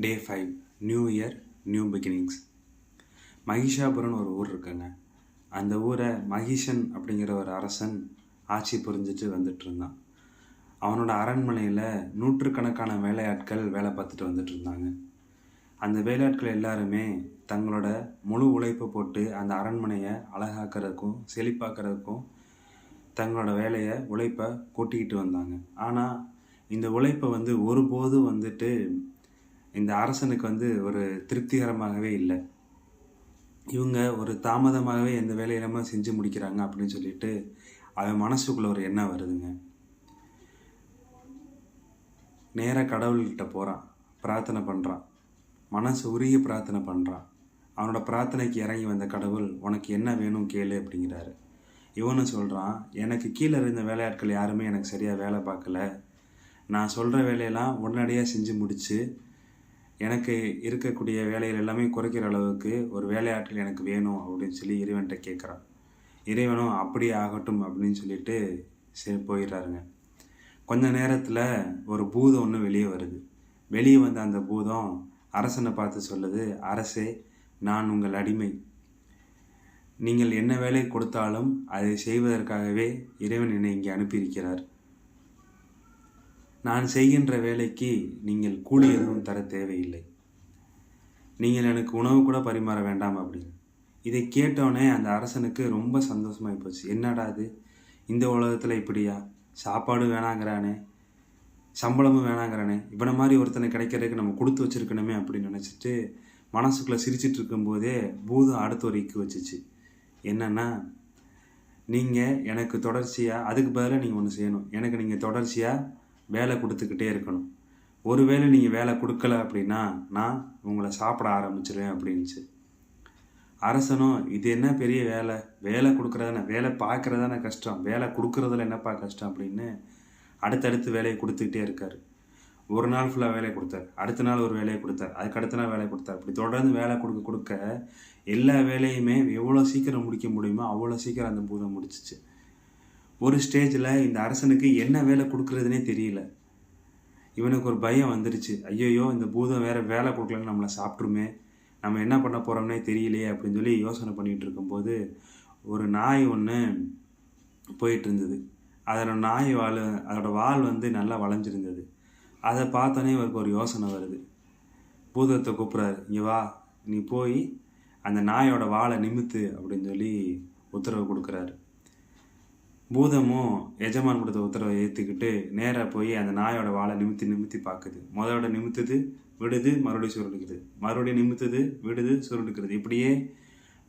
டே 5 new year new beginnings. மகிஷாபுரம்னு ஒரு ஊர் இருக்குங்க. அந்த ஊரை மகிஷன் அப்படிங்கிற ஒரு அரசன் ஆட்சி புரிஞ்சிட்டு வந்துட்டு இருந்தான். அவனோட அரண்மனையில் நூற்றுக்கணக்கான வேலையாட்கள் வேலை பார்த்துட்டு வந்துட்டு இருந்தாங்க. அந்த வேலையாட்கள் எல்லாருமே தங்களோட முழு உழைப்பை போட்டு அந்த அரண்மனையை அழகாக்கிறதுக்கும் செழிப்பாக்கிறதுக்கும் தங்களோட உழைப்பை கூட்டிக்கிட்டு வந்தாங்க. ஆனால் இந்த உழைப்பை ஒருபோதும் இந்த அரசனுக்கு ஒரு திருப்திகரமாகவே இல்லை. இவங்க ஒரு தாமதமாகவே எந்த வேலையிலாம செஞ்சு முடிக்கிறாங்க அப்படின்னு சொல்லிட்டு அவன் மனசுக்குள்ள ஒரு எண்ணம் வருதுங்க. நேராக கடவுள்கிட்ட போகிறான், பிரார்த்தனை பண்ணுறான், மனசு உருகி பிரார்த்தனை பண்ணுறான். அவனோட பிரார்த்தனைக்கு இறங்கி வந்த கடவுள், உனக்கு என்ன வேணும் கேளு அப்படிங்கிறாரு. இவனு சொல்கிறான், எனக்கு கீழே இருந்த வேலையாட்கள் யாருமே எனக்கு சரியாக வேலை பார்க்கல. நான் சொல்கிற வேலையெல்லாம் உடனடியாக செஞ்சு முடித்து எனக்கு இருக்கக்கூடிய வேலைகள் எல்லாமே குறைக்கிற அளவுக்கு ஒரு வேலையாட்கள் எனக்கு வேணும் அப்படின்னு சொல்லி இறைவன்கிட்ட கேட்குறான். இறைவனும் அப்படியே ஆகட்டும் அப்படின்னு சொல்லிட்டு சரி போயிடுறாருங்க. கொஞ்ச நேரத்தில் ஒரு பூதம் ஒன்று வெளியே வருது. வெளியே வந்த அந்த பூதம் அரசனை பார்த்து சொல்லுது, அரசே, நான் உங்கள் அடிமை. நீங்கள் என்ன வேலை கொடுத்தாலும் அதை செய்வதற்காகவே இறைவன் என்னை இங்கே அனுப்பியிருக்கிறார். நான் செய்கின்ற வேலைக்கு நீங்கள் கூலி எதுவும் தர தேவையில்லை. நீங்கள் எனக்கு உணவு கூட பரிமாற வேண்டாம் அப்படின்னு. இதை கேட்டோடனே அந்த அரசனுக்கு ரொம்ப சந்தோஷமாகி போச்சு. என்னடா இது, இந்த உலகத்தில் இப்படியா? சாப்பாடு வேணாங்கிறானே, சம்பளமும் வேணாங்கிறானே, இவனை மாதிரி ஒருத்தனை கிடைக்கிறதுக்கு நம்ம கொடுத்து வச்சுருக்கணுமே அப்படின்னு நினச்சிட்டு மனசுக்குள்ளே சிரிச்சிட்டு இருக்கும்போதே பூதம் அடுத்த ஒரு இக்கு வச்சிச்சு. என்னென்னா, நீங்கள் எனக்கு தொடர்ச்சியாக, அதுக்கு பதிலாக நீங்கள் ஒன்று செய்யணும். எனக்கு நீங்கள் தொடர்ச்சியாக வேலை கொடுத்துக்கிட்டே இருக்கணும். ஒருவேளை நீங்கள் வேலை கொடுக்கல அப்படின்னா நான் உங்களை சாப்பிட ஆரம்பிச்சிடுவேன் அப்படின்ச்சு. அரசனும், இது என்ன பெரிய வேலை கொடுக்குறதானே, வேலை பார்க்குறதானே கஷ்டம், வேலை கொடுக்குறதுல என்னப்பா கஷ்டம் அப்படின்னு அடுத்தடுத்து வேலையை கொடுத்துக்கிட்டே இருக்கார். ஒரு நாள் ஃபுல்லாக வேலையை கொடுத்தார், அடுத்த நாள் ஒரு வேலையை கொடுத்தார், அதுக்கு அடுத்த நாள் வேலையை கொடுத்தார். இப்படி தொடர்ந்து வேலை கொடுக்க எல்லா வேலையுமே எவ்வளோ சீக்கிரம் முடிக்க முடியுமோ அவ்வளோ சீக்கிரம் அந்த பூதம் முடிச்சிச்சு. ஒரு ஸ்டேஜில் இந்த அரசனுக்கு என்ன வேலை கொடுக்குறதுனே தெரியல. இவனுக்கு ஒரு பயம் வந்துருச்சு. ஐயோ, இந்த பூதம் வேறு வேலை கொடுக்கலன்னு நம்மளை சாப்பிட்ருமே, நம்ம என்ன பண்ண போகிறோம்னே தெரியலையே அப்படின்னு சொல்லி யோசனை பண்ணிகிட்டு இருக்கும்போது ஒரு நாய் ஒன்று போயிட்டு இருந்தது. அதோட வால் நல்லா வளைஞ்சிருந்தது. அதை பார்த்தோன்னே இவருக்கு ஒரு யோசனை வருது. பூதத்தை கூப்பிட்றாரு, இங்கே வா, நீ போய் அந்த நாயோட வாலை நிமித்து அப்படின்னு சொல்லி உத்தரவு கொடுக்குறாரு. பூதமும் எஜமான் கொடுத்த உத்தரவை ஏற்றுக்கிட்டு நேராக போய் அந்த நாயோட வாழை நிமித்தி பார்க்குது. முதலோட நிமித்துது, விடுது, மறுபடியும் சுருடுக்குது, மறுபடியும் நிமித்துது, விடுது, சுருடுக்கிறது. இப்படியே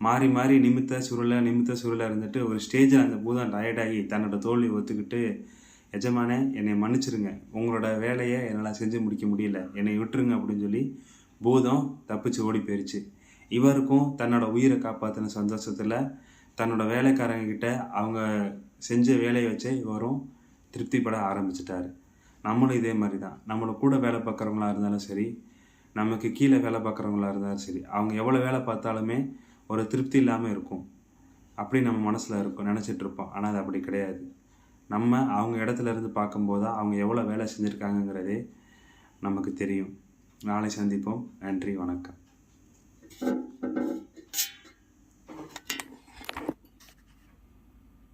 மாறி மாறி நிமித்த சுருளை இருந்துட்டு ஒரு ஸ்டேஜில் அந்த பூதம் டயர்டாகி தன்னோட தோல்வியை ஒத்துக்கிட்டு, எஜமானே, என்னை மன்னிச்சிருங்க, உங்களோட வேலையை என்னால் செஞ்சு முடிக்க முடியல, என்னை விட்டுருங்க அப்படின்னு சொல்லி பூதம் தப்பிச்சு ஓடி போயிடுச்சு. இவருக்கும் தன்னோட உயிரை காப்பாற்றின சந்தோஷத்தில் தன்னோட வேலைக்காரங்கிட்ட அவங்க செஞ்ச வேலையை வச்சே இவரும் திருப்திப்பட ஆரம்பிச்சிட்டாரு. நம்மளும் இதே மாதிரி தான். நம்மளுக்கு கூட வேலை பார்க்குறவங்களா இருந்தாலும் சரி, நமக்கு கீழே வேலை பார்க்குறவங்களா இருந்தாலும் சரி, அவங்க எவ்வளோ வேலை பார்த்தாலுமே ஒரு திருப்தி இல்லாமல் இருக்கும். அப்படி நம்ம மனசில் இருக்கும், நினச்சிட்டு இருப்போம். ஆனால் அது அப்படி கிடையாது. நம்ம அவங்க இடத்துல இருந்து பார்க்கும்போது அவங்க எவ்வளோ வேலை செஞ்சுருக்காங்கங்கிறதே நமக்கு தெரியும். நாளை சந்திப்போம். நன்றி, வணக்கம்.